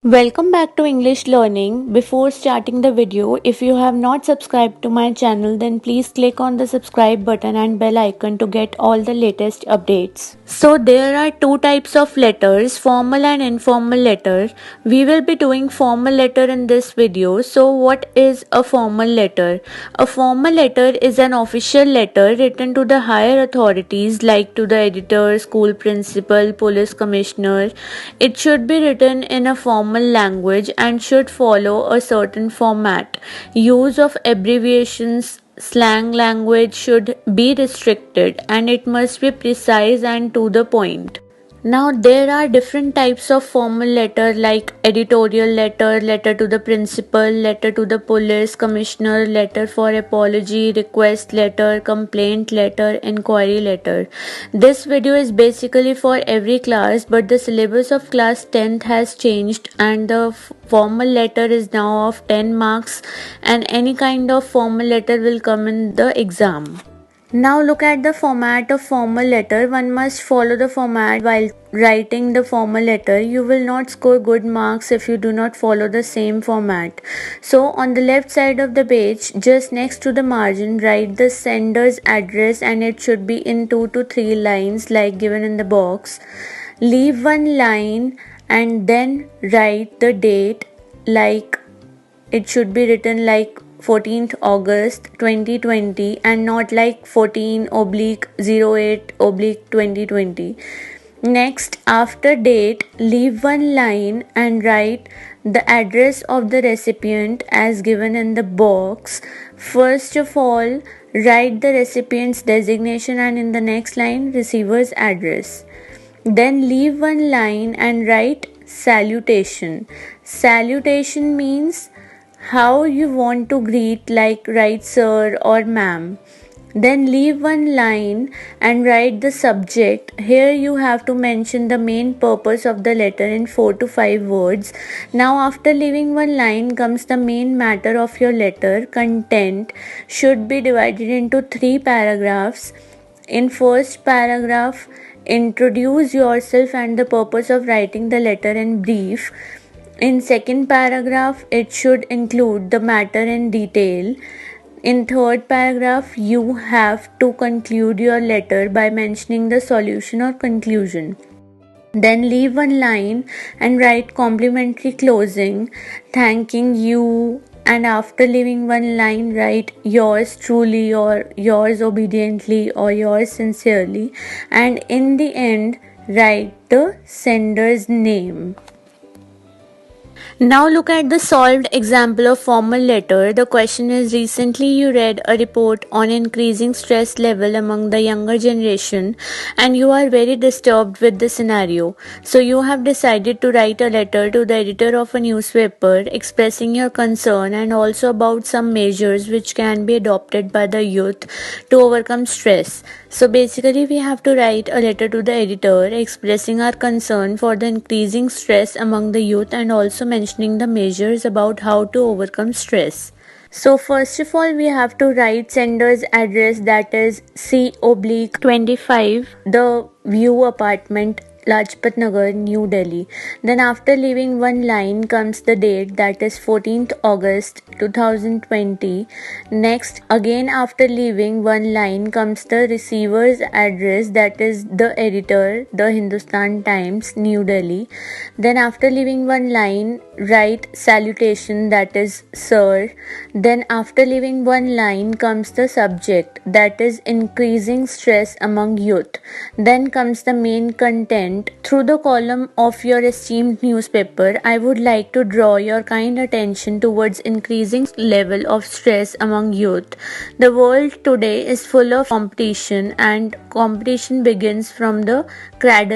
Welcome back to English Learning. Before starting the video, if you have not subscribed to my channel, then please click on the subscribe button and bell icon to get all the latest updates. So there are two types of letters, formal and informal letter. We will be doing formal letter in this video. So what is a formal letter? A formal letter is an official letter written to the higher authorities like to the editor, school principal, police commissioner. It should be written in a formal language and should follow a certain format. Use of abbreviations, slang language should be restricted and it must be precise and to the point. Now there are different types of formal letter like editorial letter, letter to the principal, letter to the police commissioner, letter for apology, request letter, complaint letter, inquiry letter. This video is basically for every class, but the syllabus of class 10th has changed and the formal letter is now of 10 marks and any kind of formal letter will come in the exam. Now look at the format of formal letter. One must follow the format while writing the formal letter. You will not score good marks if you do not follow the same format. So on the left side of the page, just next to the margin, write the sender's address and it should be in 2 to 3 lines like given in the box. Leave one line and then write the date like it should be written like 14th August 2020 and not like 14/08/2020. Next, after date, leave one line and write the address of the recipient as given in the box. First of all, write the recipient's designation and in the next line, receiver's address. Then leave one line and write salutation. Salutation means how you want to greet, like write sir or ma'am. Then leave one line and write the subject. Here you have to mention the main purpose of the letter in 4 to 5 words. Now after leaving one line comes the main matter of your letter. Content should be divided into 3 paragraphs. In first paragraph, introduce yourself and the purpose of writing the letter in brief. In second paragraph, it should include the matter in detail. In third paragraph, you have to conclude your letter by mentioning the solution or conclusion. Then leave one line and write complimentary closing, thanking you, and after leaving one line, write yours truly or yours obediently or yours sincerely, and in the end, write the sender's name. Now look at the solved example of formal letter. The question is, recently you read a report on increasing stress level among the younger generation and you are very disturbed with the scenario. So you have decided to write a letter to the editor of a newspaper expressing your concern and also about some measures which can be adopted by the youth to overcome stress. So basically we have to write a letter to the editor expressing our concern for the increasing stress among the youth and also mentioning the measures about how to overcome stress. So first of all, we have to write sender's address, that is C/25, the View Apartment, Lajpat Nagar, New Delhi. Then after leaving one line comes the date, that is 14th August 2020. Next, again after leaving one line comes the receiver's address, that is the editor, the Hindustan Times, New Delhi. Then after leaving one line, write salutation, that is sir. Then after leaving one line comes the subject, that is increasing stress among youth. Then comes the main content. Through the column of your esteemed newspaper, I would like to draw your kind attention towards increasing level of stress among youth. The world today is full of competition and competition begins from the cradle